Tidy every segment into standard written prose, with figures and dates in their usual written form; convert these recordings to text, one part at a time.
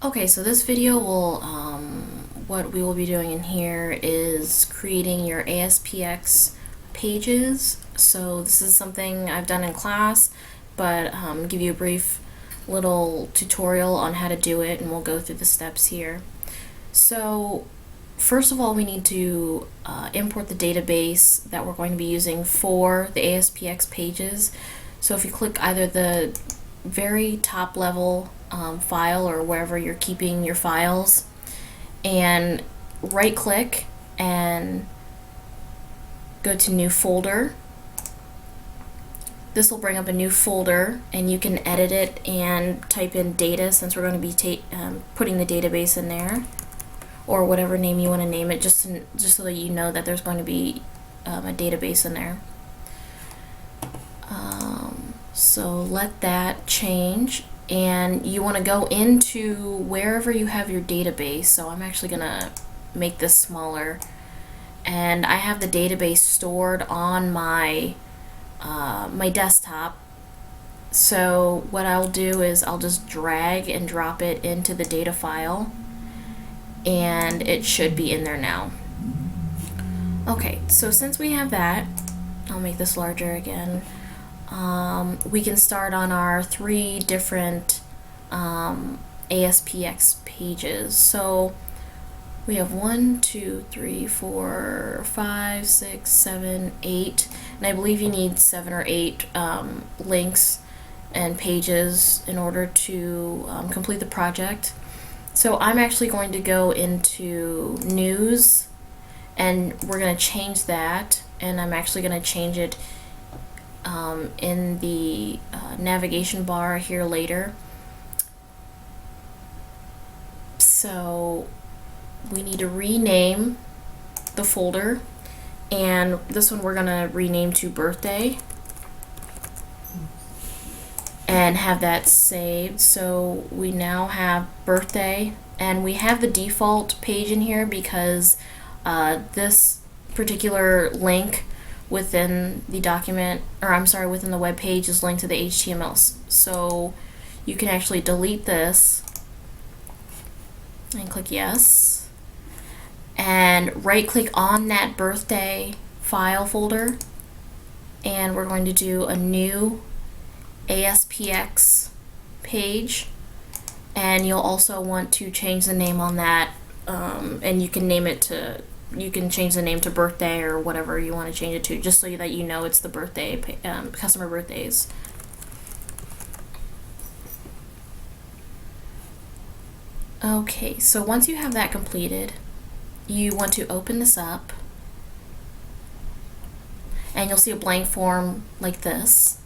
Okay, so this video will, what we will be doing in here is creating your ASPX pages. So this is something I've done in class, but give you a brief little tutorial on how to do it, and we'll go through the steps here. So first of all, we need to import the database that we're going to be using for the ASPX pages. So if you click either the very top level file or wherever you're keeping your files, and right click and go to new folder. This will bring up a new folder, and you can edit it and type in data, since we're going to be putting the database in there, or whatever name you want to name it, just so that you know that there's going to be a database in there. So let that change, and you want to go into wherever you have your database. So I'm actually gonna make this smaller, and I have the database stored on my my desktop. So what I'll do is I'll just drag and drop it into the data file, and it should be in there now. Okay, so since we have that, I'll make this larger again. We can start on our 3 different ASPX pages. So we have 1, 2, 3, 4, 5, 6, 7, 8, and I believe you need 7 or 8 links and pages in order to complete the project. So I'm actually going to go into news, and we're going to change that, and I'm actually going to change it in the navigation bar here later. So we need to rename the folder, and this one we're gonna rename to birthday and have that saved. So we now have birthday, and we have the default page in here because this particular link within the document, or I'm sorry, within the web page is linked to the HTML. So you can actually delete this and click yes, and right click on that birthday file folder, and we're going to do a new ASPX page, and you'll also want to change the name on that, and you can name it to, you can change the name to birthday or whatever you want to change it to, just so that you know it's the birthday, customer birthdays. Okay, so once you have that completed, you want to open this up, and you'll see a blank form like this.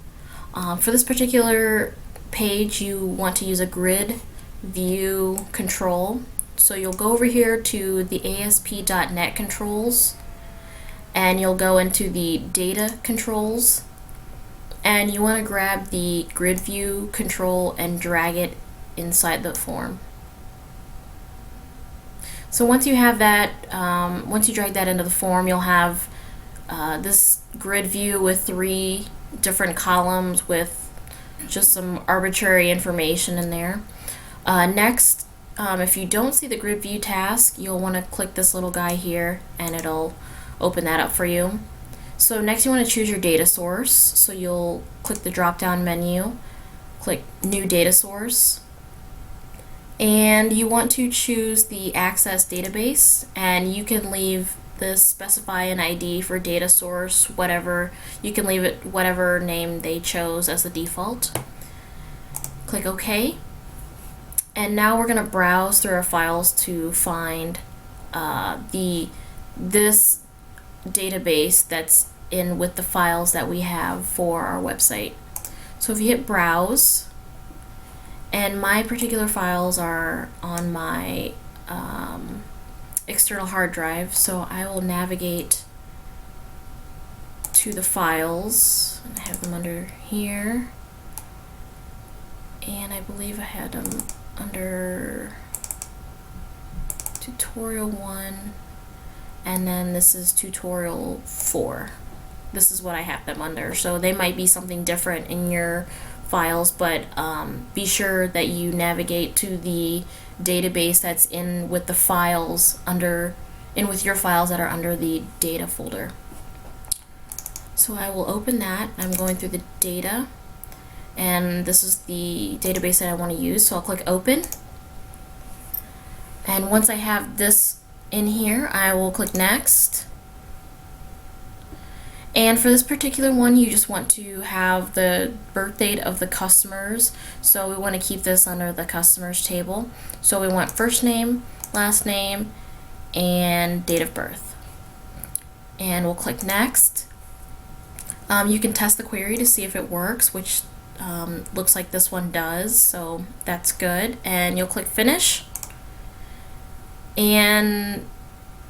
For this particular page, you want to use a grid view control. So you'll go over here to the ASP.NET controls, and you'll go into the data controls, and you want to grab the grid view control and drag it inside the form. So once you have that, once you drag that into the form, you'll have this grid view with 3 different columns with just some arbitrary information in there. Next, if you don't see the grid view task, you'll want to click this little guy here, and it'll open that up for you. So next you want to choose your data source. So you'll click the drop down menu, click new data source, and you want to choose the access database, and you can leave this, specify an ID for data source, whatever. You can leave it whatever name they chose as the default. Click OK. And now we're going to browse through our files to find this database that's in with the files that we have for our website. So if you hit browse, and my particular files are on my external hard drive, so I will navigate to the files, and I have them under here, and I believe I had them under tutorial 1, and then this is tutorial 4. This is what I have them under, so they might be something different in your files, but be sure that you navigate to the database that's in with the files with your files that are under the data folder. So I will open that. I'm going through the data, and this is the database that I want to use, so I'll click open. And once I have this in here, I will click next. And for this particular one, you just want to have the birth date of the customers. So we want to keep this under the customers table. So we want first name, last name, and date of birth. And we'll click next. You can test the query to see if it works, which looks like this one does, so that's good. And you'll click finish. And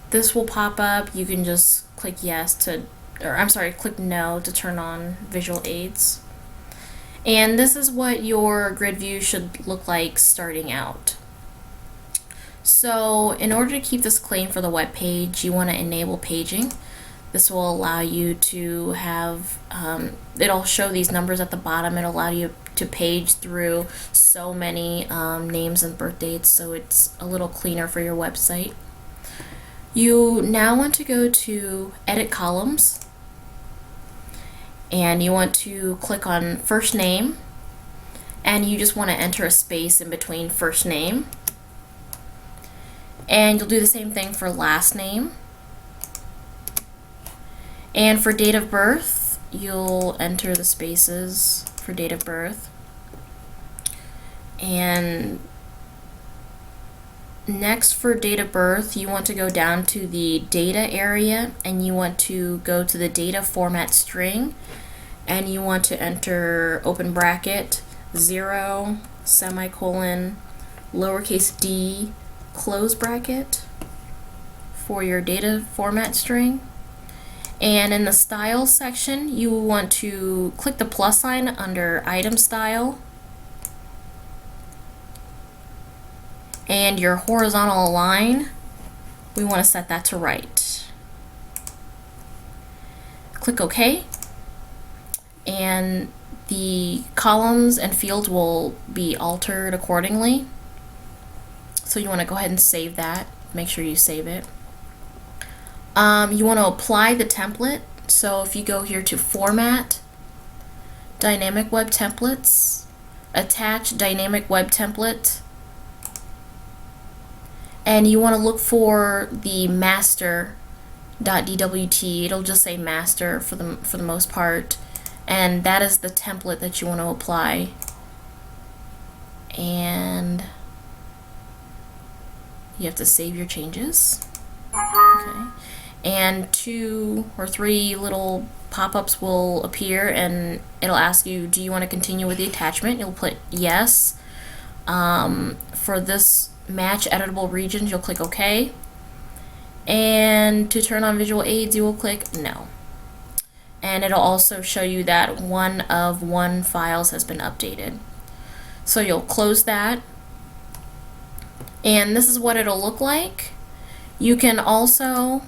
this will pop up. You can just click yes to, or I'm sorry, click no to turn on visual aids. And this is what your grid view should look like starting out. So in order to keep this clean for the web page, you want to enable paging. This will allow you to have, it'll show these numbers at the bottom. It'll allow you to page through so many names and birth dates, so it's a little cleaner for your website. You now want to go to Edit Columns, and you want to click on first name, and you just want to enter a space in between first name. And you'll do the same thing for last name. And for date of birth, you'll enter the spaces for date of birth. And next, for date of birth, you want to go down to the data area, and you want to go to the data format string, and you want to enter open bracket 0 semicolon lowercase d close bracket for your data format string. And in the style section, you want to click the plus sign under item style, and your horizontal line, we want to set that to right. Click OK, and the columns and fields will be altered accordingly. So you want to go ahead and save that. Make sure you save it. You want to apply the template. So if you go here to Format, Dynamic Web Templates, Attach Dynamic Web Template, and you want to look for the master.dwt. It'll just say master for the most part, and that is the template that you want to apply. And you have to save your changes. Okay. And 2 or 3 little pop-ups will appear, and it'll ask you, do you want to continue with the attachment? You'll put yes. For this match editable regions, you'll click OK. And to turn on visual aids, you will click no. And it'll also show you that one of 1 files has been updated. So you'll close that. And this is what it'll look like. You can also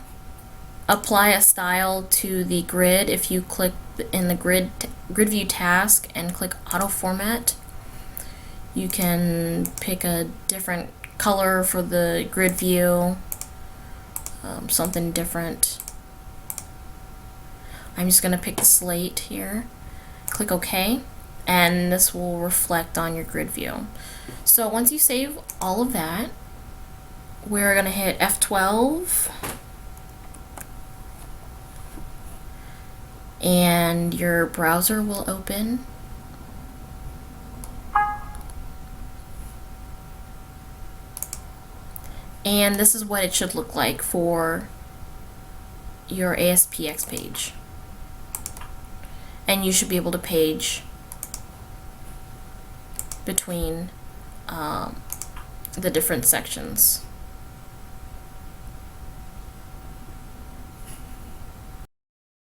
apply a style to the grid if you click in the grid view task and click auto format. You can pick a different color for the grid view, something different. I'm just going to pick the slate here. Click OK, and this will reflect on your grid view. So once you save all of that, we're going to hit F12, and your browser will open. And this is what it should look like for your ASPX page. And you should be able to page between the different sections.